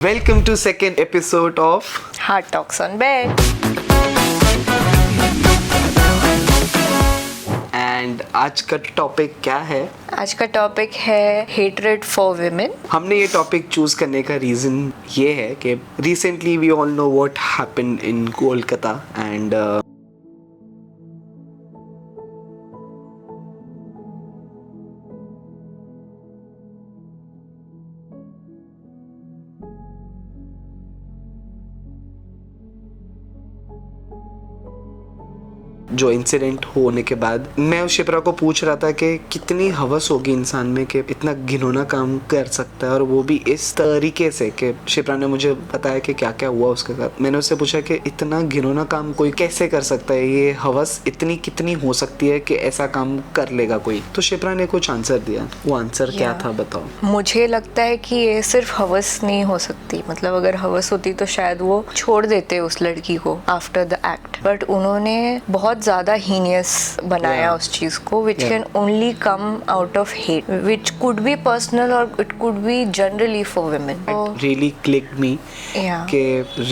Welcome to second episode of Heart Talks on Bed. And आज का topic क्या है? आज का टॉपिक है हेट्रेड फॉर विमेन. हमने ये टॉपिक चूज करने का रीजन ये है कि recently we all know what happened in Kolkata and जो इंसिडेंट होने के बाद मैं उस शिप्रा को पूछ रहा था कि कितनी हवस होगी इंसान में कि इतना घिनौना काम कर सकता है, और वो भी इस तरीके से कि शिप्रा ने मुझे बताया कि क्या क्या हुआ उसके साथ. मैंने उससे पूछा कि इतना घिनौना काम कोई कैसे कर सकता है, ये हवस इतनी कितनी हो सकती है कि ऐसा काम कर लेगा कोई. तो शिप्रा ने कुछ आंसर दिया. वो आंसर क्या था बताओ. मुझे लगता है कि ये सिर्फ हवस नहीं हो सकती. मतलब अगर हवस होती तो शायद वो छोड़ देते उस लड़की को आफ्टर द एक्ट, बट उन्होंने बहुत ज्यादा हीनियस बनाया उस चीज को, which can only come out of hate, which could be personal or it could be generally for women. It really clicked me कि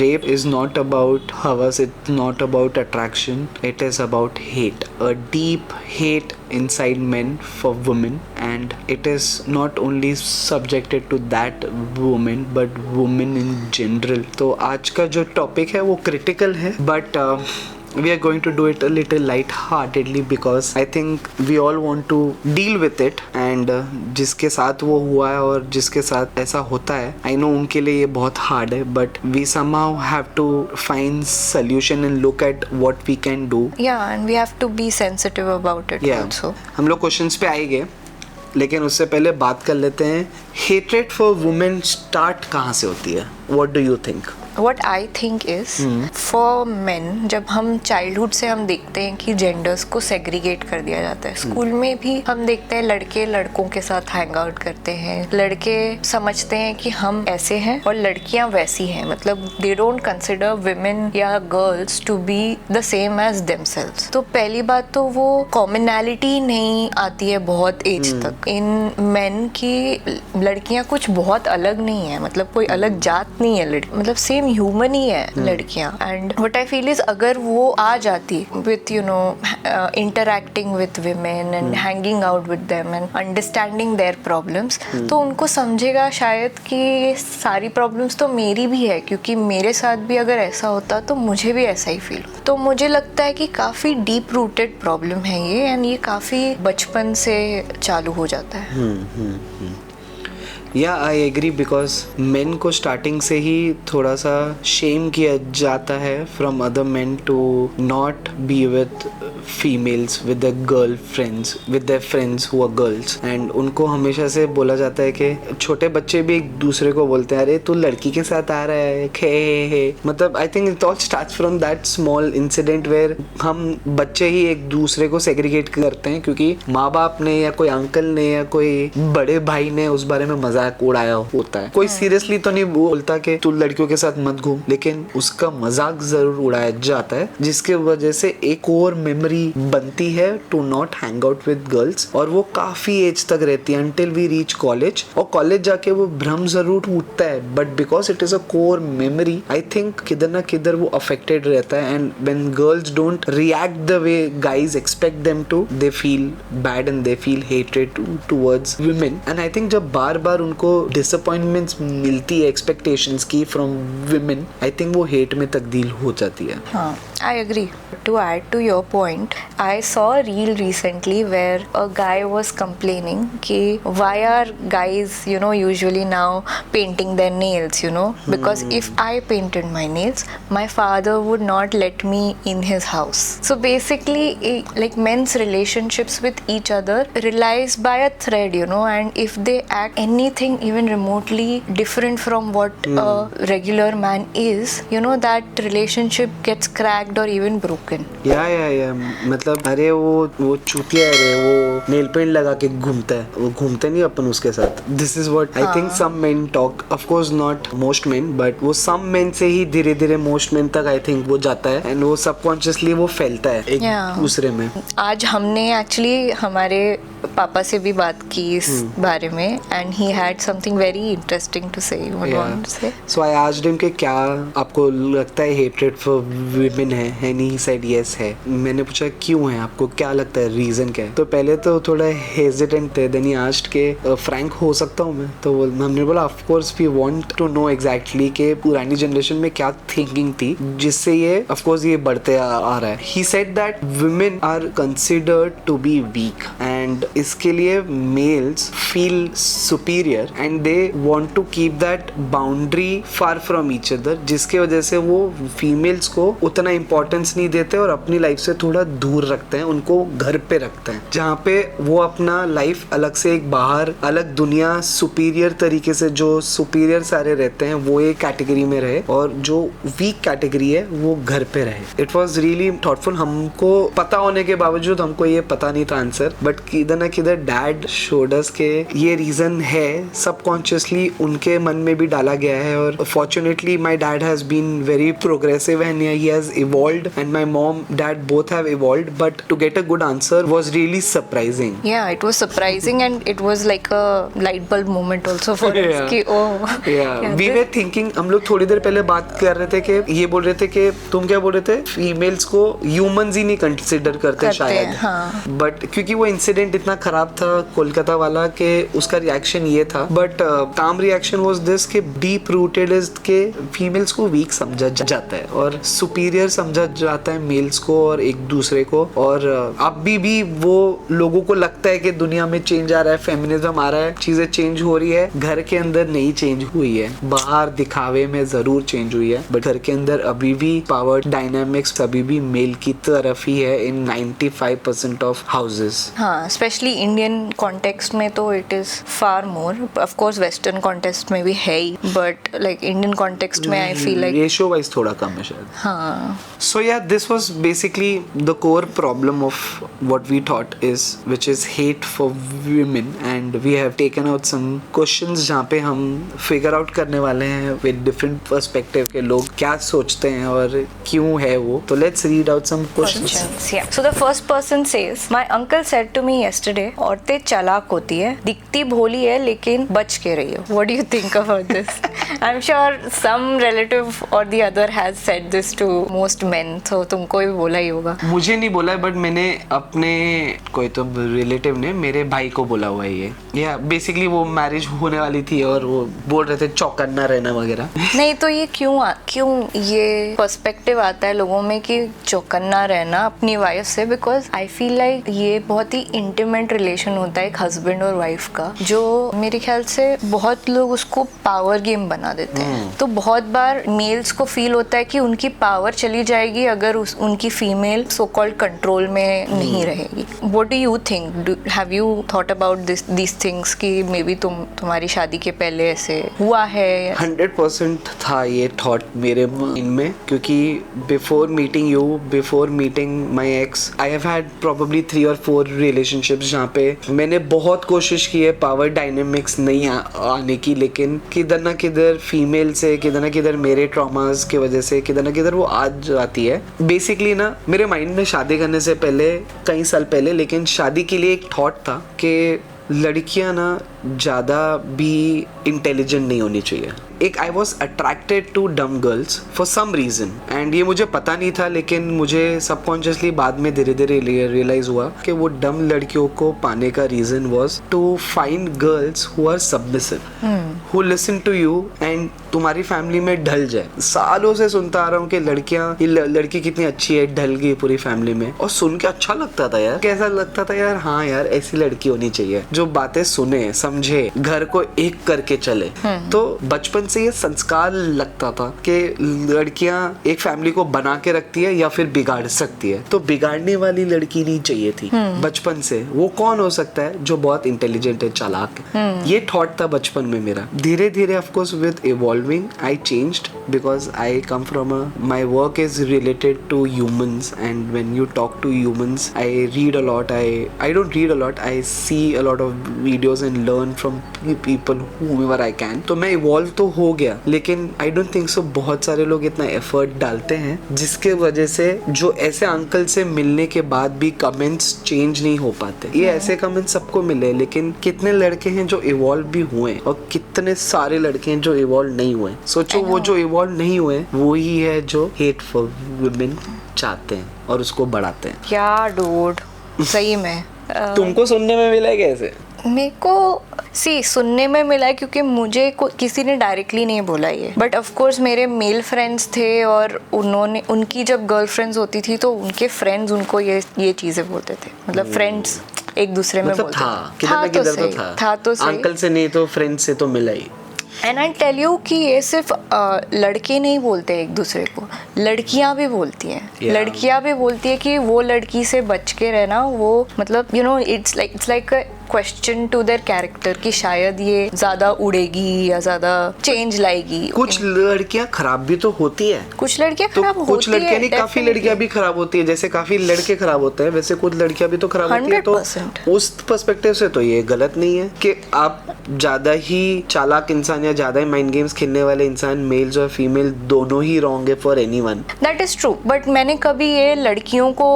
rape is not about havas, it's not about attraction, it is about hate, a deep hate inside men for women, and it is not only subjected to that woman but women in general. तो आज का जो topic है वो critical है, but we are going to do it a little light-heartedly because I think we all want to deal with it, and जिसके साथ वो हुआ है और जिसके साथ ऐसा होता है, I know उनके लिए ये बहुत hard है, but we somehow have to find solution and look at what we can do. Yeah, and we have to be sensitive about it also. हम लोग क्वेश्चंस पे आएंगे, लेकिन उससे पहले बात कर लेते हैं हेट्रेड फॉर वुमेन स्टार्ट कहाँ से होती है. What do you think? What I think is for men, जब हम चाइल्डहुड से हम देखते हैं कि जेंडर्स को सेग्रीगेट कर दिया जाता है. स्कूल में भी हम देखते हैं लड़के लड़कों के साथ हैंग आउट करते हैं, लड़के समझते हैं कि हम ऐसे हैं और लड़कियां वैसी हैं. मतलब दे डोंट कंसिडर विमेन या girls to be the same as themselves. तो पहली बात तो वो कॉमनैलिटी नहीं आती है बहुत एज तक इन मेन की. लड़कियां कुछ बहुत अलग नहीं है, मतलब कोई अलग जात नहीं है लड़की, मतलब सेम ह्यूमन ही है लड़कियां. And what I feel is अगर वो आ जाती with interacting with women and hanging out with them and understanding their problems, तो उनको समझेगा शायद कि ये सारी प्रॉब्लम्स तो मेरी भी है, क्योंकि मेरे साथ भी अगर ऐसा होता तो मुझे भी ऐसा ही फील. तो मुझे लगता है कि काफी डीप रूटेड प्रॉब्लम है ये, एंड ये काफी बचपन से चालू हो जाता है. Yeah I agree, because men को स्टार्टिंग से ही थोड़ा सा शेम किया जाता है from other men to not be with females, with the girl friends, with their friends who are girls. And उनको हमेशा से बोला जाता है कि छोटे बच्चे भी एक दूसरे को बोलते हैं, अरे तू लड़की के साथ आ रहा है, खे हे. मतलब I think it all starts from that small incident where हम बच्चे ही एक दूसरे को सेग्रीगेट करते हैं, क्योंकि माँ बाप ने या कोई अंकल ने या कोई बड़े भाई ने उस बारे में मजाक उड़ाया होता है. कोई सीरियसली तो नहीं बोलता कि तू लड़कियों के साथ मत घूम, लेकिन उसका मजाक जरूर उड़ाया जाता है, जिसके वजह से एक और मेमोरी बनती है to not hang out with girls, और वो काफी एज तक रहती है अंटिल वी रीच कॉलेज. और कॉलेज जाके वो भ्रम जरूर टूटता है, but because it is a core memory I think किधर ना किधर वो अफेक्टेड रहता है. And when girls don't react the way guys expect them to, they feel bad and they feel hatred towards women. And I think जब बार बार उनको disappointments मिलती है एक्सपेक्टेशंस की फ्रॉम विमेन, आई थिंक वो हेट में तब्दील हो जाती है. हाँ, I agree. To add to your point, I saw a reel recently where a guy was complaining कि why are guys, usually now painting their nails, because if I painted my nails, my father would not let me in his house. So basically, like men's relationships with each other relies by a thread, and if they act anything even remotely different from what a regular man is, that relationship gets cracked cracked or even broken. या मतलब अरे वो चूतिया है रे, वो nail paint लगा के घूमता है, वो घूमते नहीं अपन उसके साथ. This is what I think some men talk, of course not most men, but वो सम मेन से ही धीरे धीरे मोस्ट मेन तक आई थिंक वो जाता है, एंड वो सबकॉन्शियसली वो फैलता है एक दूसरे में. आज हमने एक्चुअली हमारे पापा से भी बात की इस बारे में, and he had something very interesting to say. So I asked him कि क्या आपको लगता है हेट्रेड फॉर वुमेन है, एंड ही सेड यस है. मैंने पूछा क्यों है, आपको क्या लगता है, रीजन क्या है. तो पहले तो थोड़ा हेजिटेंट थे, देन ही आस्क्ड के फ्रैंक हो सकता हूँ मैं. तो हमने बोला of course we want to know exactly कि पुरानी जनरेशन में क्या थिंकिंग थी जिससे ये ऑफ कोर्स ये बढ़ते आ रहा है. He said that women are considered to be weak, and इसके लिए males feel superior and they want to keep that boundary far from each other, जिसके वजह से वो फीमेल्स को उतना इंपॉर्टेंस नहीं देते और अपनी लाइफ से थोड़ा दूर रखते हैं, उनको घर पे रखते हैं, जहाँ पे वो अपना लाइफ अलग से एक बाहर अलग दुनिया सुपीरियर तरीके से, जो सुपीरियर सारे रहते हैं वो एक कैटेगरी में रहे और जो वीक कैटेगरी है वो घर पे रहे. It was really thoughtful. हमको पता होने के बावजूद हमको ये पता नहीं था आंसर, बट किधर ना किधर डैड शोड अस के ये रीजन है, सबकॉन्शियसली उनके मन में भी डाला गया है. और fortunately my dad has been very progressive and he has evolved, and my mom dad both have evolved, but to get a good answer was really surprising. Yeah, it was surprising and it was like a light bulb moment also for us कि we were thinking, हम लोग थोड़ी देर पहले बात कर रहे थे कि ये बोल रहे थे कि तुम क्या बोल रहे थे, फीमेल्स को ह्यूमंस ही नहीं कंसिडर करते शायद, बट क्योंकि वो इंसिडेंट इतना खराब था कोलकाता वाला कि उसका रिएक्शन ये था, बट काम रिएक्शन वाज दिस कि डीप रूटेड इज के फीमेल्स को वीक समझा जाता है और सुपीरियर समझा जाता है मेल्स को और एक दूसरे को. और अभी भी वो लोगों को लगता है कि दुनिया में चेंज आ रहा है, फेमिनिज्म आ रहा है, चीजें चेंज हो रही है, घर के अंदर नहीं चेंज हुई है, बाहर दिखावे में जरूर चेंज हुई है, बट घर के अंदर अभी भी पावर डायनामिक्स अभी भी मेल की तरफ ही है इन 95% ऑफ हाउसेस. हाँ, स्पेशली इंडियन कॉन्टेक्स्ट में तो it is far more. Of course western context में भी है ही, बट लाइक इंडियन कॉन्टेक्स्ट में I feel like ratio wise थोड़ा कम है शायद. हाँ. So yeah, this was basically the core problem of what we taught is, which is hate for women, and we have taken out some questions जहाँ पे हम figure out करने वाले हैं with different perspective के लोग क्या सोचते हैं और क्यों है वो. तो let's read out some questions. Yeah. So the first person says, my uncle said to me yesterday, औरतें चालाक होती है, दिखती भोली है लेकिन बच के रही हो. What do you think about this? I'm sure some relative or the other has said this to most men, तो तुमको भी बोला ही होगा. मुझे नहीं बोला है, बट मैंने अपने कोई तो रिलेटिव ने मेरे भाई को बोला हुआ है ये. या बेसिकली वो मैरिज होने वाली थी और वो बोल रहे थे चौकन्ना रहना वगैरह. नहीं तो ये क्यों ये पर्सपेक्टिव आता है लोगों में कि चौकन्ना रहना अपनी वाइफ से, बिकॉज आई फील लाइक ये बहुत ही इंटीमेट रिलेशन होता है एक हस्बैंड और वाइफ का, जो मेरे ख्याल से बहुत लोग उसको पावर गेम बना देते हैं. तो बहुत बार मेल्स को फील होता है कि उनकी पावर चली जाएगी अगर उनकी फीमेल सो कॉल्ड कंट्रोल में नहीं रहेगी. What do you think, have you thought about this things कि मे बी तुम्हारी शादी के पहले ऐसे हुआ है? 100% था ये थॉट मेरे माइंड में, क्योंकि before meeting you, before meeting my x, I have had probably 3 or 4 relationships जहाँ पे मैंने बहुत कोशिश की है पावर डायनेमिक्स नहीं आने की, लेकिन किधर ना किधर फीमेल से, किधर ना किधर मेरे ट्रॉमास की वजह से किधर ना किधर वो आज आती है. बेसिकली ना मेरे माइंड में शादी करने से पहले कई साल पहले, लेकिन शादी के लिए एक थॉट था कि लड़कियां ना ज़्यादा भी इंटेलिजेंट नहीं होनी चाहिए. एक I was attracted to dumb girls for some reason, and ये मुझे पता नहीं था, लेकिन मुझे सबकॉन्शियसली बाद में धीरे धीरे रियलाइज हुआ कि वो डम लड़कियों को पाने का reason was to find girls who are submissive, who listen to you and तुम्हारी फैमिली में ढल जाए. सालों से सुनता आ रहा हूँ कि लड़की कितनी अच्छी है, ढल गई पूरी फैमिली में, और सुन के अच्छा लगता था यार. कैसा लगता था यार, हाँ यार ऐसी लड़की होनी चाहिए जो बातें सुने, समझे, घर को एक करके चले. तो बचपन से ये संस्कार लगता था कि लड़कियां एक फैमिली को बना के रखती है या फिर बिगाड़ सकती है, तो बिगाड़ने वाली लड़की नहीं चाहिए थी. बचपन से वो कौन हो सकता है जो बहुत इंटेलिजेंट है, चालाक है. ये थॉट था बचपन में मेरा. धीरे धीरे of course with evolve evolving. I changed because I come from my work is related to humans, and when you talk to humans, I read a lot. I don't read a lot. I see a lot of videos and learn from people whomever I can. तो मैं evolve तो हो गया, लेकिन I don't think so बहुत सारे लोग इतना effort डालते हैं जिसके वजह से जो ऐसे अंकल से मिलने के बाद भी कमेंट्स चेंज नहीं हो पाते. ये ऐसे कमेंट्स सबको मिले, लेकिन कितने लड़के हैं जो इवॉल्व भी हुए और कितने सारे लड़के हैं जो इवॉल्व नहीं हुए. सोचो वो जो इवॉल्व नहीं हुए वो ही है जो हेट फॉर वुमेन चाहते हैं और उसको बढ़ाते हैं. क्या डूड, सही में. तुमको सुनने में मिला है कैसे? मेरे को सुनने में मिला है क्योंकि मुझे किसी ने डायरेक्टली नहीं बोला ये, बट ऑफ कोर्स मेरे मेल फ्रेंड्स थे और उन्होंने, उनकी जब गर्लफ्रेंड्स होती थी तो उनके फ्रेंड्स उनको ये चीजें बोलते थे. मतलब फ्रेंड्स एक दूसरे में बोलते थे. था तो सही. अंकल से नहीं तो फ्रेंड से तो मिला ही. एंड आई टेल यू कि ये सिर्फ लड़के नहीं बोलते एक दूसरे को, लड़कियां भी बोलती हैं. लड़कियां भी बोलती है कि वो लड़की से बच के रहना. वो मतलब you know it's like question to their character कि शायद ये ज्यादा उड़ेगी या ज्यादा चेंज लाएगी. कुछ लड़कियां खराब भी तो होती है. कुछ लड़कियां खराब होती है. कुछ लड़कियां नहीं, काफी लड़कियां भी खराब होती है. जैसे काफी लड़के खराब होते हैं, वैसे कुछ लड़कियां भी तो खराब होती है. तो उस पर्सपेक्टिव से तो ये गलत नहीं है कि आप ज्यादा ही चालाक इंसान या ज्यादा ही माइंड गेम्स खेलने वाले इंसान, मेल्स और फीमेल दोनों ही रॉन्ग है for anyone. That is true, but मैंने कभी ये लड़कियों को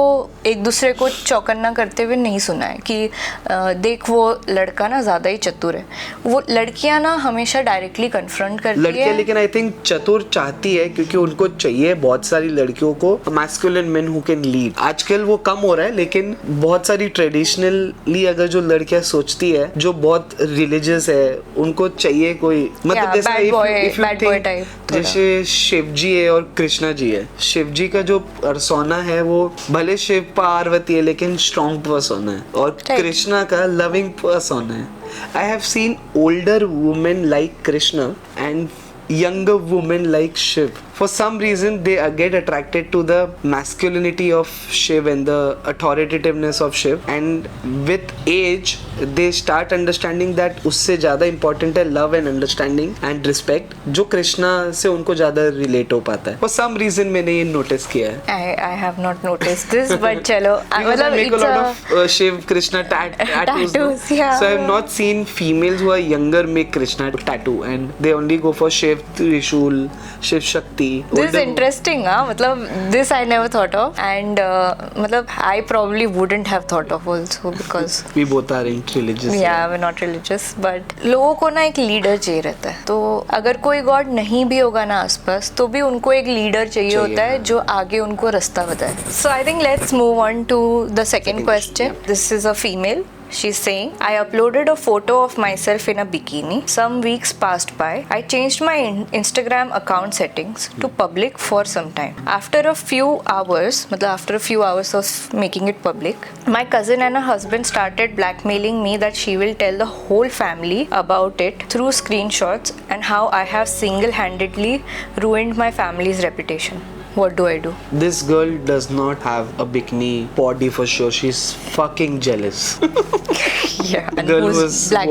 एक दूसरे को चौकन्ना करते हुए नहीं सुना है कि देख वो लड़का ना ज्यादा ही चतुर है. वो लड़कियां ना हमेशा डायरेक्टली कन्फ्रंट करती है. लेकिन आई थिंक चतुर चाहती है क्योंकि उनको चाहिए बहुत सारी लड़कियों को masculine men who can lead. आजकल वो कम हो रहा है, लेकिन बहुत सारी ट्रेडिशनली अगर जो लड़कियां सोचती है जो बहुत रिलीजियस है, उनको चाहिए कोई मतलब जैसे शिव जी है और कृष्णा जी है. शिव जी का जो पर्सोना है वो भले शिव पार्वती है लेकिन स्ट्रॉन्ग पर्सोना है, और कृष्णा का लविंग persona है. I have seen older women like Krishna and younger women like Shiv. For some reason they get attracted to the masculinity of Shiv and the authoritativeness of Shiv, and with age they start understanding that उससे ज़्यादा important है love and understanding and respect, जो कृष्णा से उनको ज़्यादा relate हो पाता है. For some reason मैंने ये notice किया है. I have not noticed this, but चलो. Because I make a lot of Shiv Krishna tattoos. Yeah. So I have not seen females who are younger make Krishna tattoo, and they only go for Shiv Trishul, Shiv Shakti. This is interesting, मतलब this I never thought of, and मतलब I probably wouldn't have thought of also because we both are not religious. Yeah, we're not religious, but लोगों को ना एक leader चाहिए रहता है. तो अगर कोई गॉड नहीं भी होगा ना आसपास, तो भी उनको एक लीडर चाहिए होता है जो आगे उनको रास्ता बताए. So I think let's move on to the second question. This is a female. She's saying, I uploaded a photo of myself in a bikini. Some weeks passed by. I changed my Instagram account settings to public for some time. After a few hours of making it public, my cousin and her husband started blackmailing me that she will tell the whole family about it through screenshots and how I have single-handedly ruined my family's reputation. What do I do? This girl does not have a bikini body for sure. She's fucking jealous. Yeah, the girl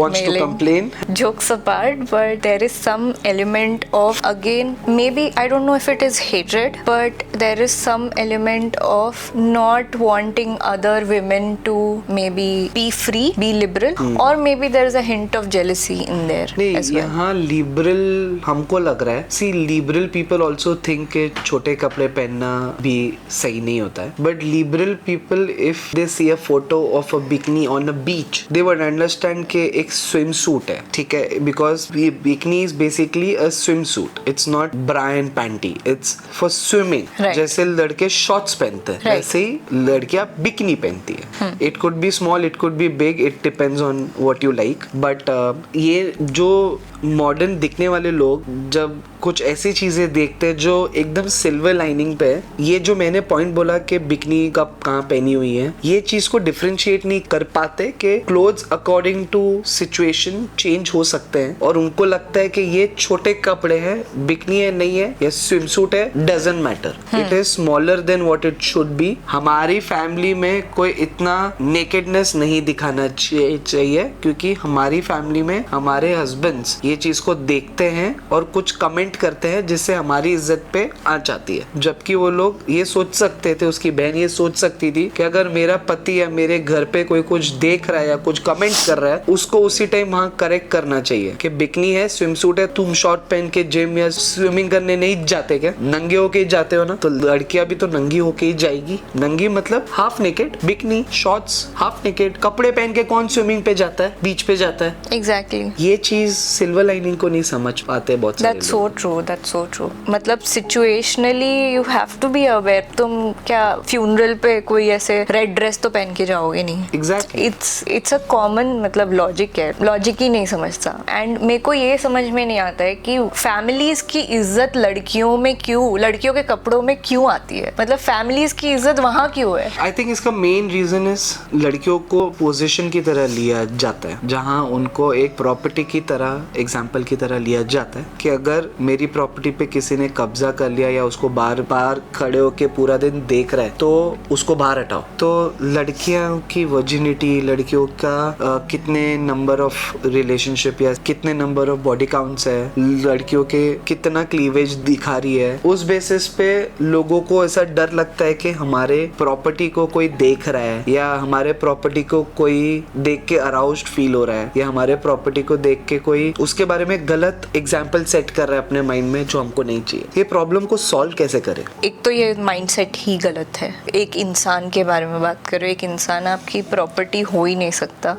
wants to complain. Jokes apart, but there is some element of, again, maybe I don't know if it is hatred, but there is some element of not wanting other women to maybe be free, be liberal, or maybe there is a hint of jealousy in there as well. यहाँ liberal हमको लग रहा है. See, liberal people also think कि छोटे कपड़े पहनना भी सही नहीं होता है. But liberal people, if they see a photo of a bikini on a beach, they would understand कि एक swimsuit है, ठीक है? Because bikini is basically a swimsuit. It's not bra and panty. It's for swimming. Right. जैसे लड़के shorts पहनते हैं, वैसे ही लड़कियां bikini पहनती है. It could be small, it could be big. It depends on what you like. But ये जो मॉडर्न दिखने वाले लोग जब कुछ ऐसी चीजें देखते हैं जो एकदम सिल्वर लाइनिंग पे ये जो मैंने पॉइंट बोला कि बिकनी कब कहाँ पहनी हुई है, ये चीज को डिफरेंशिएट नहीं कर पाते कि clothes according to situation change हो सकते हैं, और उनको लगता है कि ये छोटे कपड़े हैं, बिकनी है नहीं है या स्विमसूट है, doesn't matter, it is smaller than what it should be. हमारी फैमिली में कोई इतना नेकेडनेस नहीं दिखाना चाहिए क्योंकि हमारी फैमिली में हमारे हस्बैंड्स ये चीज को देखते हैं और कुछ कमेंट करते हैं जिससे हमारी इज्जत पे आ जाती है। जबकि वो लोग ये सोच सकते थे, उसकी बहन ये सोच सकती थी कि अगर मेरा पति या मेरे घर पे कोई कुछ देख रहा है या कुछ कमेंट कर रहा है, उसको उसी टाइम वहाँ करेक्ट करना चाहिए कि बिकनी है, स्विमसूट है, तुम शॉर्ट पहन के जिम या स्विमिंग करने नहीं जाते क्या? नंगे होके ही जाते हो ना? तो लड़कियां भी तो नंगी होके ही जाएगी। नंगी मतलब half naked, bikini, shorts, half naked. कपड़े पहन के कौन स्विमिंग पे जाता है, बीच पे जाता है? एग्जैक्टली ये चीज सिल्वर लाइनिंग को नहीं समझ पाते बहुत सारे That's so true, that's so true. मतलब situationally you have to be aware. तुम क्या फ्यूनरल पे कोई ऐसे रेड ड्रेस तो पहन के जाओगे नहीं। Exactly. It's a common मतलब लॉजिक है, लॉजिक ही नहीं समझता। एंड मेरे को ये समझ में नहीं आता है कि फैमिलीज की इज्जत लड़कियों में क्यों, लड़कियों के कपड़ों में क्यों आती है, मतलब फैमिलीज की इज्जत वहाँ क्यों है? आई थिंक इसका मेन रीजन इज लड़कियों को पोजीशन की तरह लिया जाता है, जहाँ उनको एक प्रॉपर्टी की तरह, एग्जाम्पल की तरह लिया जाता है कि अगर मेरी प्रॉपर्टी पे किसी ने कब्जा कर लिया या उसको बार बार खड़े होके पूरा दिन देख रहा है तो उसको बाहर हटाओ। तो लड़कियों की वर्जिनिटी, लड़कियों का कितने नंबर ऑफ रिलेशनशिप या कितने नंबर ऑफ बॉडी काउंट्स है, लड़कियों के कितना क्लीवेज दिखा रही है, उस बेसिस पे लोगों को ऐसा डर लगता है कि हमारे प्रॉपर्टी को कोई देख रहा है या हमारे प्रॉपर्टी को कोई देख के अराउज्ड फील हो रहा है या हमारे प्रॉपर्टी को देख के कोई उसके बारे में गलत एग्जाम्पल सेट कर रहा है अपने माइंड में, जो हमको नहीं चाहिए। ये प्रॉब्लम को सॉल्व कैसे करें? एक तो ये माइंडसेट ही गलत है। एक इंसान के बारे में बात करो, एक इंसान आपकी प्रॉपर्टी हो ही नहीं सकता।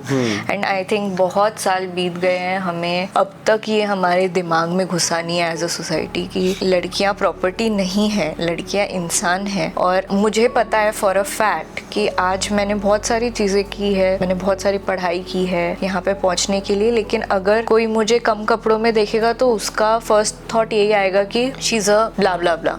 एंड आई थिंक बहुत साल बीत गए हैं, हमें अब तक ये हमारे दिमाग में घुसा नहीं है एज अ सोसाइटी की लड़कियां प्रॉपर्टी नहीं है, लड़कियां इंसान है। और मुझे पता है फॉर अ फैक्ट कि आज मैंने बहुत सारी चीज़ें की है, मैंने बहुत सारी पढ़ाई की है यहाँ पे पहुँचने के लिए, लेकिन अगर कोई मुझे कम कपड़ों में देखेगा तो उसका फर्स्ट थॉट यही आएगा कि she is a blah blah blah.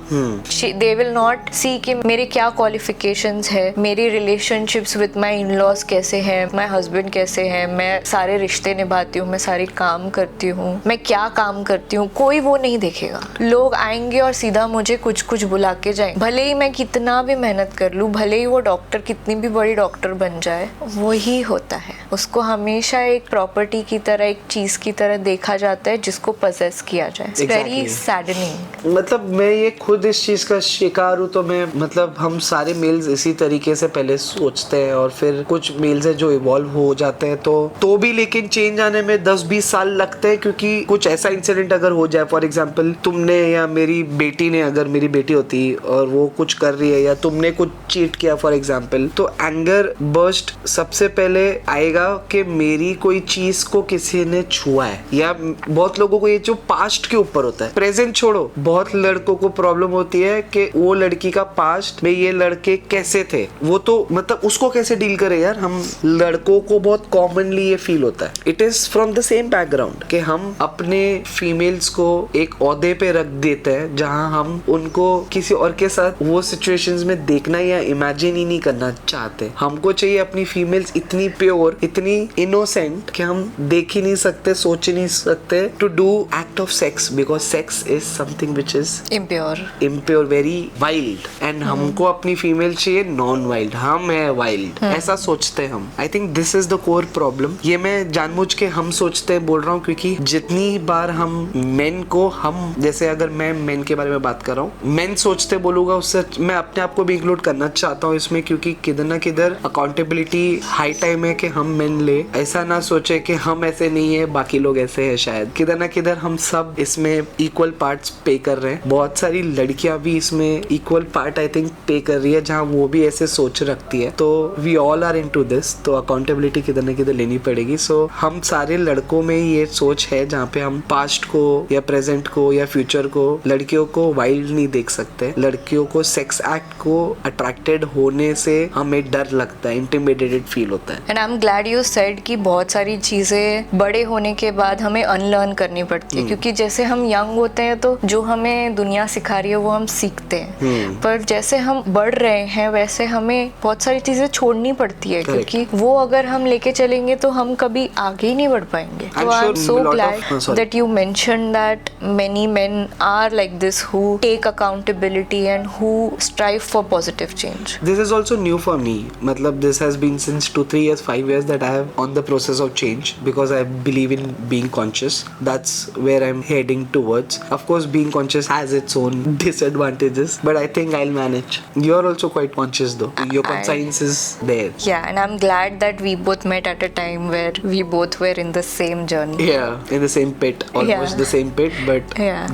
They will not see कि मेरे क्या क्वालिफिकेशंस है, मेरी relationships with my in laws कैसे हैं, माई हस्बैंड कैसे हैं, मैं सारे रिश्ते निभाती हूँ, मैं सारे काम करती हूँ, मैं क्या काम करती हूँ, कोई वो नहीं देखेगा। लोग आएंगे और सीधा मुझे कुछ कुछ बुला के जाएंगे, भले ही मैं कितना भी मेहनत कर लूँ, भले ही वो डॉक्टर कितनी भी बड़ी डॉक्टर बन जाए, वही होता है। उसको हमेशा एक प्रॉपर्टी की तरह, एक चीज की तरह देखा जाता है जिसको पजेस किया जाए। Very saddening. मतलब मैं ये खुद इस चीज का शिकार हूँ, तो मैं मतलब हम सारे मेल्स इसी तरीके से पहले सोचते हैं और फिर कुछ मेल्स है जो इवॉल्व हो जाते हैं तो भी लेकिन चेंज आने में 10-20 साल लगते हैं, क्योंकि कुछ ऐसा इंसिडेंट अगर हो जाए, फॉर एग्जांपल तुमने या मेरी बेटी ने, अगर मेरी बेटी होती और वो कुछ कर रही है या तुमने कुछ चीट किया फॉर एग्जांपल, तो एंगर बर्स्ट सबसे पहले आएगा कि मेरी कोई चीज को किसी ने छुआ है। या बहुत लोगों को ये जो पास्ट के ऊपर होता है, प्रेजेंट छोड़ो, बहुत लड़कों को प्रॉब्लम होती है कि वो लड़की का पास्ट में ये लड़के कैसे थे, वो तो मतलब उसको कैसे डील करे यार। हम लड़कों को बहुत कॉमनली ये फील होता है, it is from the same background कि हम अपने फीमेल्स को एक ओहदे पे रख देते हैं जहां हम उनको किसी और के साथ वो सिचुएशंस में देखना या इमेजिन ही नहीं करना चाहते। हमको चाहिए अपनी फीमेल्स इतनी प्योर, इतनी इनोसेंट कि हम देख ही नहीं सकते, सोच ही नहीं सकते to do act of sex, because sex is something which is impure, very wild. And हमको अपनी फीमेल चाहिए नॉन वाइल्ड, हम है वाइल्ड, ऐसा सोचते हैं हम। I think this is the core problem. ये मैं जानबूझ के हम सोचते बोल रहा हूँ क्योंकि जितनी बार हम मेन को, हम जैसे अगर मैं मेन के बारे में बात कर रहा हूँ, मेन सोचते बोलूंगा, उससे मैं अपने आप को भी इंक्लूड करना चाहता हूँ इसमें, क्योंकि किधर ना किधर अकाउंटेबिलिटी हाई टाइम है कि हम मेन ले, ऐसा ना सोचे कि हम ऐसे नहीं है बाकी लोग ऐसे है। शायद किधर ना किधर हम सब इसमें इक्वल पार्ट्स पे कर रहे हैं। बहुत सारी लड़कियां भी इसमें इक्वल पार्ट आई थिंक पे कर रही है जहाँ वो भी ऐसे सोच रखती है। तो we all are into this, तो अकाउंटेबिलिटी किधर ना किधर लेनी पड़ेगी। सो हम सारे लड़कों में ये सोच है जहाँ पे हम पास्ट को या प्रेजेंट को या फ्यूचर को, लड़कियों को वाइल्ड नहीं देख सकते, लड़कियों को सेक्स एक्ट को अट्रैक्टेड होने से हमें डर लगता है, इंटिमिडेटेड फील होता है। And I am glad you said कि बहुत सारी चीजें बड़े होने के बाद हमें अनलर्न करनी पड़ती है, क्योंकि जैसे हम यंग होते हैं तो जो हमें दुनिया सिखा रही है वो हम सीखते हैं, पर जैसे हम बढ़ रहे हैं वैसे हमें बहुत सारी चीजें छोड़नी पड़ती है, क्योंकि वो अगर हम लेके चलेंगे तो हम कभी आगे ही नहीं बढ़ पाएंगे. तो I am so glad that you mention that many men are like this who take accountability and who strive for positive change. This is also new for me. Matlab, this has been since 2-3 years, 5 years that I am on the process of change, because I believe in being conscious. That's where I'm heading towards. Of course, being conscious has its own disadvantages, but I think I'll manage. You're also quite conscious though. Your conscience is there. Yeah, and I'm glad that we both met at a time where we both were in the same journey. Yeah, in the same pit, almost the same pit, but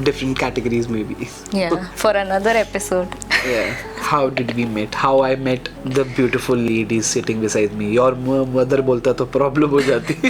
different categories maybe. Yeah, for another episode. Yeah. How did we meet? How I met the beautiful lady sitting beside me. Your mother बोलता तो problem हो जाती.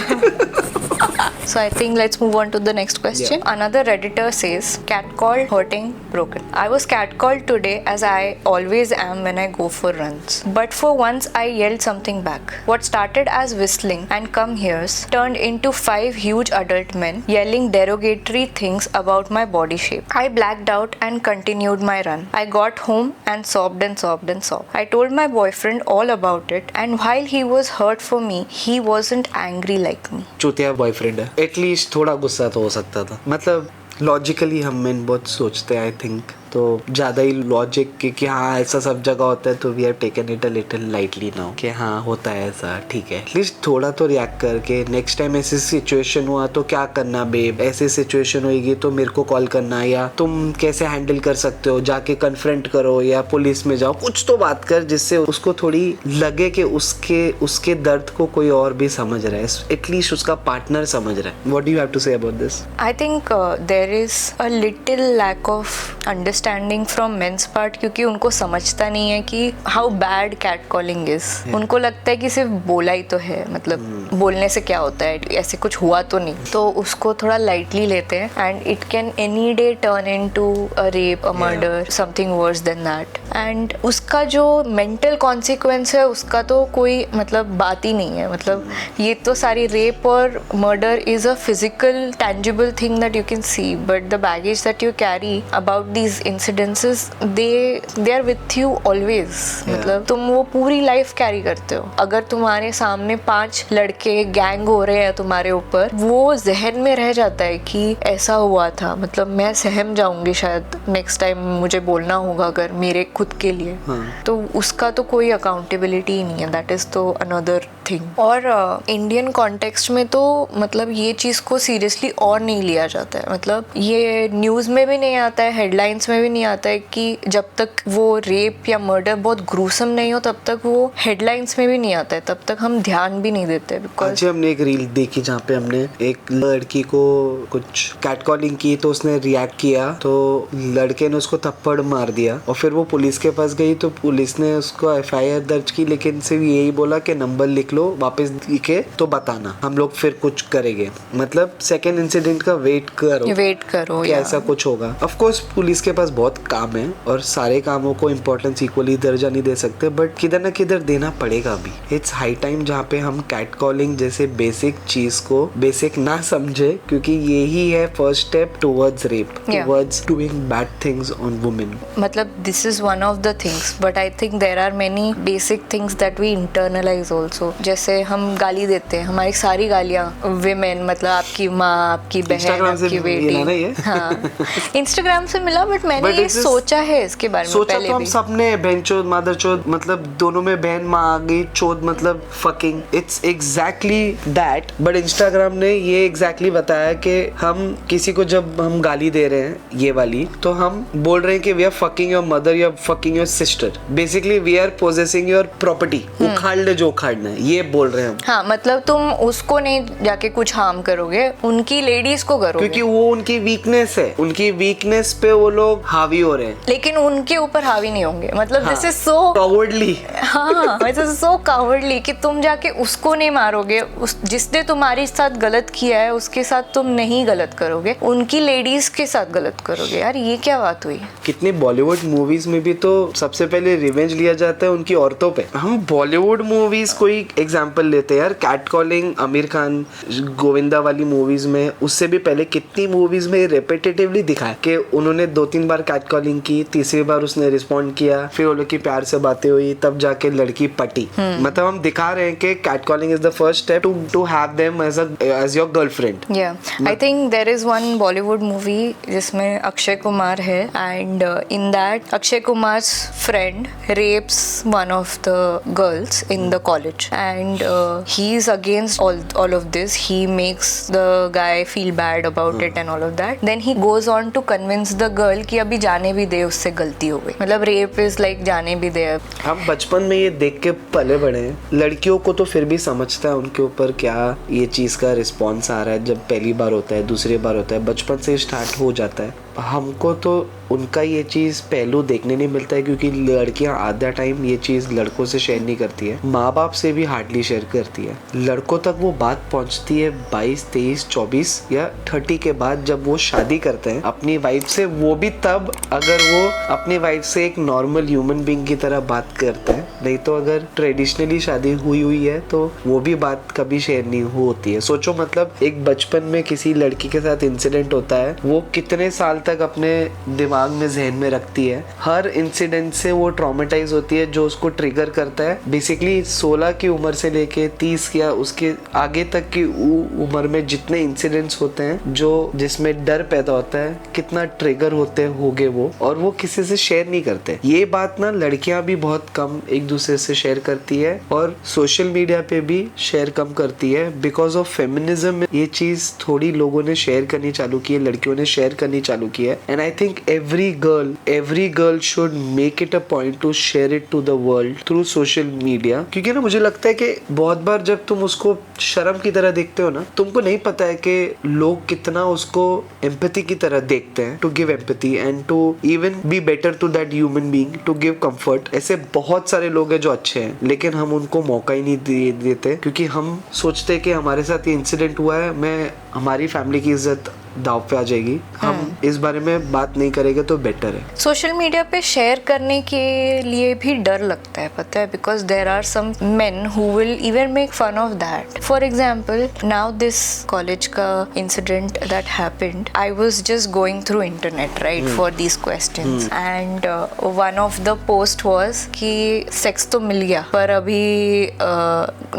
So I think let's move on to the next question. Yeah. Another Redditor says, catcalled, hurting, broken. I was catcalled today, as I always am when I go for runs. But for once I yelled something back. What started as whistling and come here's turned into 5 huge adult men yelling derogatory things about my body shape. I blacked out and continued my run. I got home and sobbed and sobbed and sobbed. I told my boyfriend all about it, and while he was hurt for me, he wasn't angry like me. चूतिया boyfriend है, at least थोड़ा गुस्सा तो हो सकता था. मतलब logically हम मेन बहुत सोचते हैं, आई थिंक, तो ज़्यादा ही लॉजिक कि हाँ ऐसा सब जगह होता है, तो we have taken it a little lightly now कि हाँ होता है ऐसा, ठीक है. एटलीस्ट थोड़ा तो रिएक्ट करके नेक्स्ट टाइम ऐसी सिचुएशन हुआ तो क्या करना बेब, ऐसी सिचुएशन होगी तो मेरे को कॉल करना, या तुम कैसे हैंडल कर सकते हो, जाके कन्फ्रंट करो या पुलिस में जाओ, कुछ तो बात कर जिससे उसको थोड़ी लगे कि उसके दर्द को कोई और भी समझ रहा है, एटलीस्ट उसका पार्टनर समझ रहा है. What do you have to say about this? I think there is a little lack of understanding from men's part, क्योंकि उनको समझता नहीं है कि how bad catcalling is. उनको लगता है कि सिर्फ बोला ही तो है, मतलब बोलने से क्या होता है, ऐसे कुछ हुआ तो नहीं, तो उसको थोड़ा लाइटली लेते हैं. And it can any day turn into a rape, a murder, something worse than that. And उसका जो मेंटल कॉन्सिक्वेंस है उसका तो कोई मतलब बात ही नहीं है. मतलब ये तो सारी रेप और murder is a physical tangible thing that you can see, but the baggage that you carry about these incidences they are with you always. मतलब तुम वो पूरी लाइफ कैरी करते हो. अगर तुम्हारे सामने 5 लड़के गैंग हो रहे हैं तुम्हारे ऊपर, वो जहन में रह जाता है कि ऐसा हुआ था, मतलब मैं सहम जाऊंगी शायद नेक्स्ट टाइम मुझे बोलना होगा अगर मेरे खुद के लिए. तो उसका तो कोई अकाउंटेबिलिटी ही नहीं है. दैट इज तो अनदर थिंग. और इंडियन कॉन्टेक्स्ट में तो मतलब ये चीज को सीरियसली और नहीं लिया जाता है. मतलब ये न्यूज में भी नहीं आता है, हेडलाइंस में भी नहीं आता है कि जब तक वो रेप या मर्डर बहुत ग्रूसम नहीं हो तब तक वो हेडलाइंस में भी नहीं आता है, तब तक हम ध्यान भी नहीं देते. आज हमने एक रील देखी जहाँ पे हमने एक लड़की को कुछ कैट कॉलिंग की, तो उसने रिएक्ट किया, तो लड़के ने उसको थप्पड़ मार दिया, और फिर वो पुलिस के पास गई तो पुलिस ने उसको FIR दर्ज की, लेकिन सिर्फ यही बोला कि नंबर लिख लो, वापस लिखे तो बताना, हम लोग फिर कुछ करेंगे. मतलब सेकेंड इंसिडेंट का वेट करो कि ऐसा कुछ होगा. ऑफ कोर्स पुलिस के पास बहुत काम है और सारे कामों को इम्पोर्टेंस इक्वली दर्जा नहीं दे सकते, बट किधर ना किधर देना पड़ेगा भी. इट्स हाई टाइम जहाँ पे हम कैट कॉलिंग जैसे बेसिक चीज को बेसिक ना समझे, क्योंकि यही है first step towards rape, towards doing bad things on women. मतलब this is one of the things, but I think there are many basic things that we internalise also. जैसे हम गाली देते हैं, हमारी सारी गालियां विमेन, मतलब आपकी माँ, आपकी बहन, आपकी बेटी. हाँ, इंस्टाग्राम से मिला, बट मैंने ये सोचा है इसके बारे में पहले तो हम भी. सबने बहन चोद, मादर चोद, मतलब दोनों में बहन माँ आ गई, चोद मतलब fucking. It's exactly that. But Instagram ने ये एग्जैक्टली बताया कि हम किसी को जब हम गाली दे रहे हैं ये वाली, तो हम बोल रहे हैं कि we are fucking your mother, you are fucking your sister. Basically we are possessing your property. उखाड़ ले जो उखाड़ना है, ये बोल रहे हैं हम. हाँ, मतलब तुम उसको नहीं जाके कुछ हार्म करोगे, उनकी लेडीज को करोगे, क्योंकि वो उनकी वीकनेस है, उनकी वीकनेस पे वो लोग हावी हो रहे हैं, लेकिन उनके ऊपर हावी नहीं होंगे. मतलब दिस इज सो कावर्डली. हाँ, दिस इज सो कावर्डली कि तुम जाके उसको नहीं मारोगे, उस जिसने तुम्हारे साथ गलत किया है उसके साथ तुम नहीं गलत करोगे, उनकी लेडीज के साथ गलत करोगे. यार ये क्या बात हुई? कितनी बॉलीवुड मूवीज में भी तो सबसे पहले रिवेंज लिया जाता है उनकी औरतों पे. हम बॉलीवुड मूवीज कोई एग्जांपल लेते हैं यार, कैट कॉलिंग आमिर खान गोविंदा वाली मूवीज में, उससे भी पहले कितनी मूवीज में रिपीटेटिवली दिखाया कि उन्होंने 2-3 बार कैट कॉलिंग की, तीसरी बार उसने रिस्पॉन्ड किया, फिर वो लोग की प्यार से बातें हुई, तब जाके लड़की पटी। मतलब हम दिखा रहे हैं कि catcalling is the first step to have them as your girlfriend. I think there is one Bollywood movie जिसमें अक्षय कुमार है, and in that Akshay Kumar's friend rapes one of the girls in the college, and he is against all of this. He makes the guy feel bad about it and all of that. Then he goes on to convince the girl कि अभी जाने भी दे, उससे गलती हो गई। मतलब rape is like जाने भी दे। हम बचपन में ये देख के पले बड़े हैं। लड़कियों को तो फिर भी समझता है उनके ऊपर क्या ये चीज़ का रिस्पॉन्स आ रहा है, जब पहली बार होता है, दूसरी बार होता है, बचपन से स्टार्ट हो जाता है। हमको तो उनका ये चीज़ पहलू देखने नहीं मिलता है, क्योंकि लड़कियां आधा टाइम ये चीज़ लड़कों से शेयर नहीं करती है, माँ बाप से भी हार्डली शेयर करती है। लड़कों तक वो बात पहुंचती है 22, 23, 24 या 30 के बाद, जब वो शादी करते हैं अपनी वाइफ से, वो भी तब अगर वो अपनी वाइफ से एक नॉर्मल ह्यूमन बीइंग की तरह बात करते हैं। नहीं तो अगर ट्रेडिशनली शादी हुई है तो वो भी बात कभी शेयर नहीं होती है। सोचो, मतलब एक बचपन में किसी लड़की के साथ इंसिडेंट होता है, वो कितने साल तक अपने दिमाग में, जहन में रखती है। हर इंसिडेंट से वो ट्रॉमेटाइज होती है, जो उसको ट्रिगर करता है। बेसिकली 16 की उम्र से लेके 30 या उसके आगे तक की उम्र में जितने इंसिडेंट्स होते हैं जो जिसमें डर पैदा होता है, कितना ट्रिगर होते होंगे वो, और वो किसी से शेयर नहीं करते। ये बात ना लड़कियां भी बहुत कम एक दूसरे से शेयर करती है, और सोशल मीडिया पे भी शेयर कम करती है। बिकॉज ऑफ फेमिनिज्म ये चीज थोड़ी लोगों ने शेयर करनी चालू की है, लड़कियों ने शेयर करनी चालू की है। And I think every girl should make it a point to share it to the world through social media। क्योंकि ना मुझे लगता है कि बहुत बार जब तुम उसको शर्म की तरह देखते हो ना, तुमको नहीं पता है कि लोग कितना उसको एम्पैथी की तरह देखते हैं, to give empathy and to even be better to that human being, to give comfort. ऐसे बहुत सारे लोग हैं जो अच्छे हैं, लेकिन हम उनको मौका ही नहीं देते, क्योंकि हम सोचते हैं कि हमारे साथ ये इंसिडेंट हुआ है, मैं हमारी फैमिली की इज्जत दाव पे आ जाएगी, हम इस बारे में बात नहीं करेंगे तो बेटर है। सोशल मीडिया पे शेयर करने के लिए भी डर लगता है, पता है, because there are some men who will even make fun of that. For example, now this college का incident that happened, I was just going through internet right for these questions, and one of the post was कि sex तो मिल गया पर अभी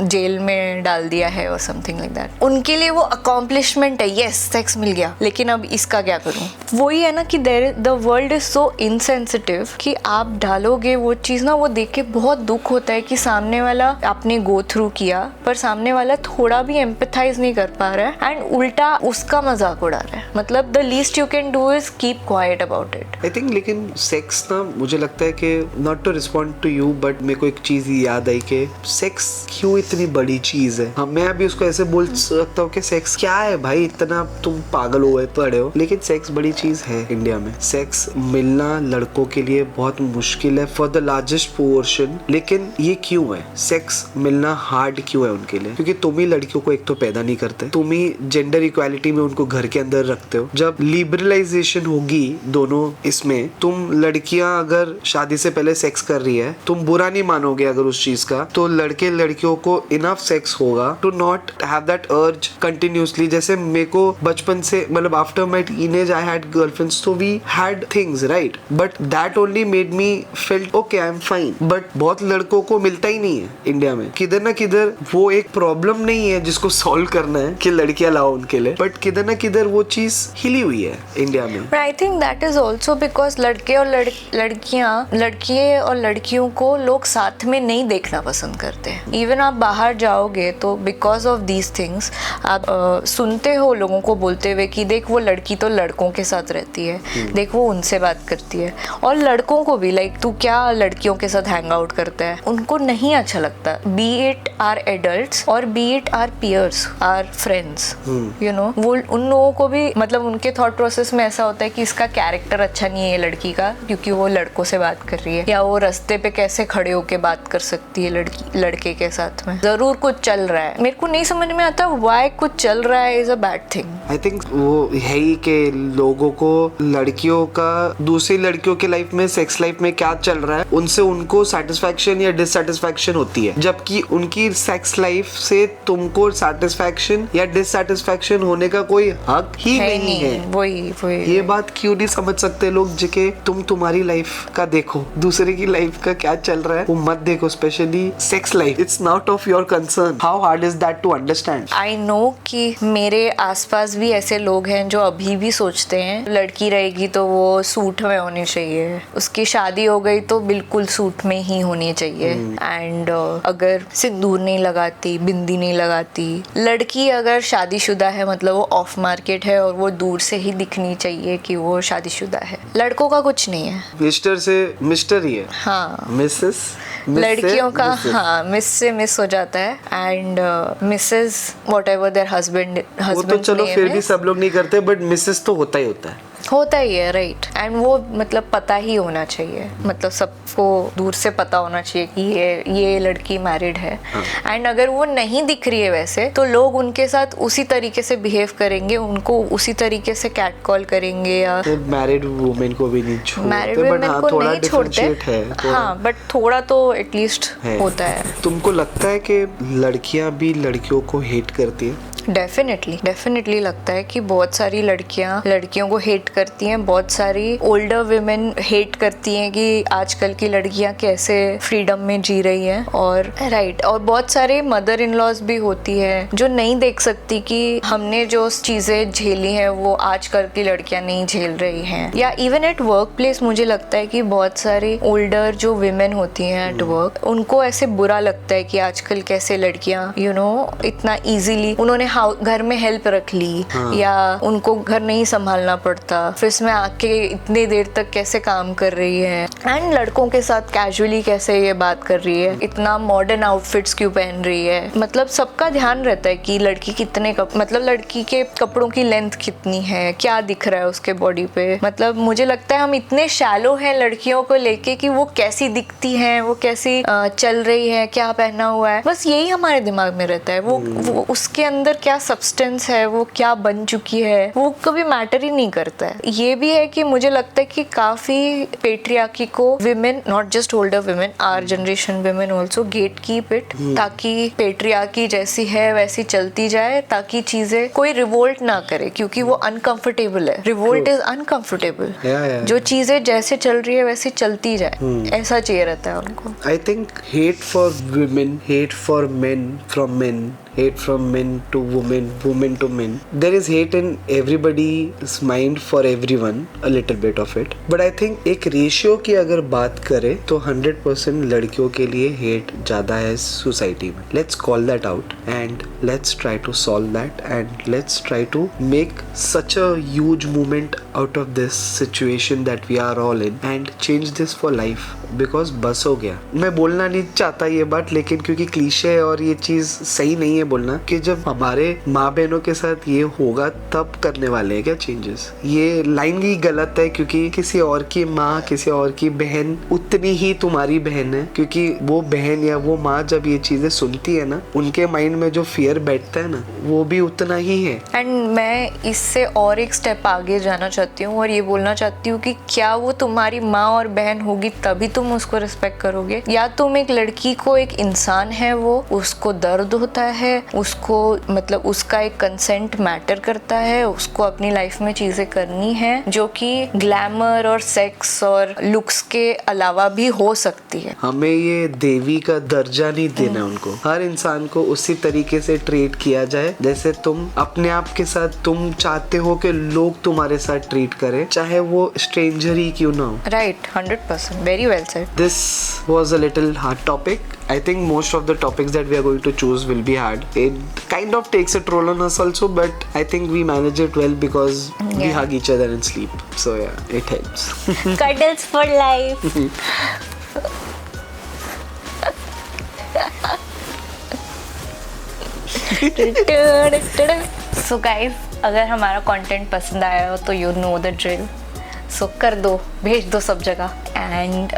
jail में डाल दिया है और समथिंग लाइक दैट। उनके लिए वो अकॉम्प्लिशमेंट है, यस सेक्स मिल गया, लेकिन अब इसका क्या करूं। वही है ना कि the world is so insensitive कि आप डालोगे वो चीज ना, वो देख के बहुत दुख होता है कि सामने वाला आपने गो थ्रू किया, पर सामने वाला थोड़ा भी एम्पैथाइज नहीं कर पा रहा है एंड उल्टा उसका मजाक उड़ा रहा है। मतलब the least you can do is keep quiet about it, I think. लेकिन सेक्स ना, मुझे लगता है कि not to respond to you, but मेरे को एक चीज याद आई कि सेक्स क्यों इतनी बड़ी चीज है। मैं अभी उसको ऐसे बोल सकता हूँ कि सेक्स क्या है भाई, इतना तुम पागल हुए पड़े हो, लेकिन सेक्स बड़ी चीज है इंडिया में। सेक्स मिलना लड़कों के लिए बहुत मुश्किल है फॉर द लार्जेस्ट पोर्शन। लेकिन ये क्यों है, सेक्स मिलना हार्ड क्यों है उनके लिए? क्योंकि तुम ही लड़कियों को एक तो पैदा नहीं करते, तुम ही जेंडर इक्वालिटी में उनको घर के अंदर रखते हो। जब लिबरलाइजेशन होगी दोनों इसमें, तुम लड़कियां अगर शादी से पहले सेक्स कर रही है, तुम बुरा नहीं मानोगे अगर उस चीज का, तो लड़के लड़कियों को इनफ सेक्स होगा टू नॉट हैव दैट अर्ज कंटिन्यूसली। जैसे मेरे को बचपन से, मतलब after my teenage I had girlfriends, so we had things right, but that only made me felt okay, I'm fine। but बहुत लड़कों को मिलता ही नहीं है इंडिया में। किधर ना किधर वो एक प्रॉब्लम नहीं है जिसको सॉल्व करना है कि लड़कियां लाओ उनके लिए, बट किधर ना किधर वो चीज हिली हुई है इंडिया में। I think that is also because लड़के और लड़कियां और लड़कियों को लोग साथ में नहीं देखना पसंद करते हैं। इवन आप बाहर जाओगे तो बिकॉज ऑफ दीज थिंग्स आप सुनते हो लोगों को बोलते हुए कि देख वो लड़की तो लड़कों के साथ रहती है, देख वो उनसे बात करती है। और लड़कों को भी लाइक तू क्या लड़कियों के साथ हैंग आउट करता है, उनको नहीं अच्छा लगता। बी इट आर एडल्ट्स और be it are peers, or friends, you know, वो उन लोगों को भी मतलब उनके थॉट प्रोसेस में ऐसा होता है कि इसका कैरेक्टर अच्छा नहीं है लड़की का, क्योंकि वो लड़कों से बात कर रही है, या वो रास्ते पे कैसे खड़े होके बात कर सकती है लड़के के साथ में, जरूर कुछ चल रहा है। मेरे को नहीं समझ में आता व्हाई कुछ चल रहा है is a bad thing. I think वो है ही कि लोगों को लड़कियों का दूसरी लड़कियों के लाइफ में, सेक्स लाइफ में क्या चल रहा है, उनसे उनको सेटिस्फैक्शन या डिससेटिस्फैक्शन होती है, जबकि उनकी सेक्स लाइफ से तुमको सेटिस्फैक्शन या डिससेटिस्फैक्शन होने का कोई हक ही नहीं है। वही ये बात क्यों नहीं समझ सकते लोग, जिके तुम तुम्हारी लाइफ का देखो, दूसरे की लाइफ का क्या चल रहा है वो मत देखो, specially sex life. It's not of your concern. How hard is that to understand? I know कि मेरे आसपास भी ऐसे लोग हैं जो अभी भी सोचते हैं लड़की रहेगी तो वो सूट में होनी चाहिए, उसकी शादी हो गई तो बिल्कुल सूट में ही होनी चाहिए, एंड अगर सिंदूर नहीं लगाती, बिंदी नहीं लगाती, लड़की अगर शादीशुदा है मतलब वो ऑफ मार्केट है और वो दूर से ही दिखनी चाहिए कि वो शादीशुदा है। लड़कों का कुछ नहीं है, मिस्टर से मिस्टर ही है। हाँ, मिसेस लड़कियों का हाँ मिस से मिस हो जाता है, and Mrs what ever there husband वो तो चलो फिर भी सब लोग नहीं करते, बट मिसेस तो होता ही है, राइट। एंड वो मतलब पता ही होना चाहिए, मतलब सबको दूर से पता होना चाहिए कि ये लड़की मैरिड है। एंड अगर वो नहीं दिख रही है वैसे तो लोग उनके साथ उसी तरीके से बिहेव करेंगे, उनको उसी तरीके से कैट कॉल करेंगे, या मैरिड वुमेन को भी नहीं छोड़ते, मैरिड वुमेन को नहीं छोड़ते, हाँ, बट थोड़ा तो एटलीस्ट होता है। तुमको लगता है कि लड़कियां भी लड़कियों को हेट करती है? डेफिनेटली लगता है कि बहुत सारी लड़कियां लड़कियों को हेट करती हैं, बहुत सारी ओल्डर विमेन हेट करती हैं कि आजकल की लड़कियां कैसे फ्रीडम में जी रही हैं, और राइट, और बहुत सारे मदर इन लॉज भी होती है जो नहीं देख सकती कि हमने जो चीजें झेली हैं वो आजकल की लड़कियां नहीं झेल रही हैं। या इवन एट वर्क प्लेस मुझे लगता है कि बहुत सारी ओल्डर जो विमेन होती हैं एट वर्क, उनको ऐसे बुरा लगता है कि आजकल कैसे लड़कियां इतना इजीली उन्होंने घर में हेल्प रख ली, या उनको घर नहीं संभालना पड़ता, ऑफिस में आके इतने देर तक कैसे काम कर रही है, एंड लड़कों के साथ कैजुअली कैसे ये बात कर रही है, इतना मॉडर्न आउटफिट्स क्यों पहन रही है। मतलब सबका ध्यान रहता है कि लड़की कितने मतलब लड़की के कपड़ों की लेंथ कितनी है, क्या दिख रहा है उसके बॉडी पे। मतलब मुझे लगता है हम इतने शैलो हैं लड़कियों को लेके कि वो कैसी दिखती हैं, वो कैसी चल रही है, क्या पहना हुआ है, बस यही हमारे दिमाग में रहता है। वो उसके अंदर क्या सब्सटेंस है, वो क्या बन चुकी है, वो कभी मैटर ही नहीं करता है। ये भी है कि मुझे लगता है कि काफी पेट्रियार्की को women, not just older women, our generation women also get keep it, ताकि पेट्रियार्की जैसी है वैसी चलती जाए, ताकि चीजें कोई रिवोल्ट ना करे, क्योंकि वो अनकंफर्टेबल है। रिवोल्ट इज अनकंफर्टेबल, जो चीजें जैसे चल रही है वैसे चलती जाए, ऐसा चाहिए रहता है उनको। I think hate for women, hate for main from main, hate from men to women, women to men. There is hate in everybody's mind for everyone, a little bit of it. But I think एक ratio की अगर बात करें तो 100% लड़कियों के लिए hate ज़्यादा है सोसाइटी में. Let's call that out and let's try to solve that and let's try to make such a huge movement out of this situation that we are all in and change this for life. Because बस हो गया. मैं बोलना नहीं चाहता ये बात, लेकिन क्योंकि क्लीशे है और ये चीज सही नहीं है बोलना, कि जब हमारे माँ बहनों के साथ ये होगा तब करने वाले हैं क्या चेंजेस. ये लाइन ही गलत है, क्योंकि किसी और की माँ, किसी और की बहन उतनी ही तुम्हारी बहन है, क्योंकि वो बहन या वो माँ जब ये चीजें सुनती है ना, उनके माइंड में जो फियर बैठता है ना, वो भी उतना ही है. एंड मैं इससे और एक स्टेप आगे जाना चाहती हूँ और ये बोलना चाहती हूँ कि क्या वो तुम्हारी माँ और बहन होगी तभी तुम उसको रिस्पेक्ट करोगे, या तुम एक लड़की को, एक इंसान है वो, उसको दर्द होता है, उसको मतलब उसका एक कंसेंट मैटर करता है, उसको अपनी लाइफ में चीजें करनी है जो कि ग्लैमर और सेक्स और लुक्स के अलावा भी हो सकती है. हमें ये देवी का दर्जा नहीं देना उनको. हर इंसान को उसी तरीके से ट्रीट किया जाए जैसे तुम अपने आप के साथ तुम चाहते हो कि लोग तुम्हारे साथ ट्रीट करें, चाहे वो स्ट्रेंजर ही क्यों ना हो. Right, 100%, very well said. This was a little hard topic. I think most of the topics that we are going to choose will be hard. It kind of takes a toll on us also, but I think we manage it well because we hug each other and sleep. So yeah, it helps. Cuddles for life. So guys, अगर हमारा content पसंद आया हो तो you know the drill. So कर दो, भेज दो सब जगह, and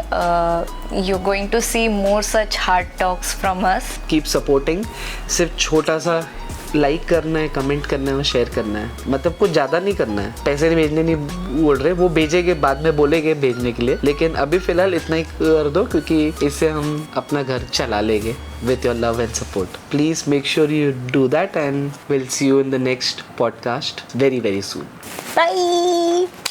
you're going to see more such hard talks from us. Keep supporting. सिर्फ छोटा सा लाइक करना है, कमेंट करना है और शेयर करना है, मतलब कुछ ज़्यादा नहीं करना है। पैसे नहीं भेजने नहीं बोल रहे, वो भेजेंगे बाद में, बोलेंगे भेजने के लिए, लेकिन अभी फ़िलहाल इतना ही कर दो क्योंकि इससे हम अपना घर चला लेंगे with your love and support. Please make sure you do that and we'll see you in the next podcast very, very soon. Bye.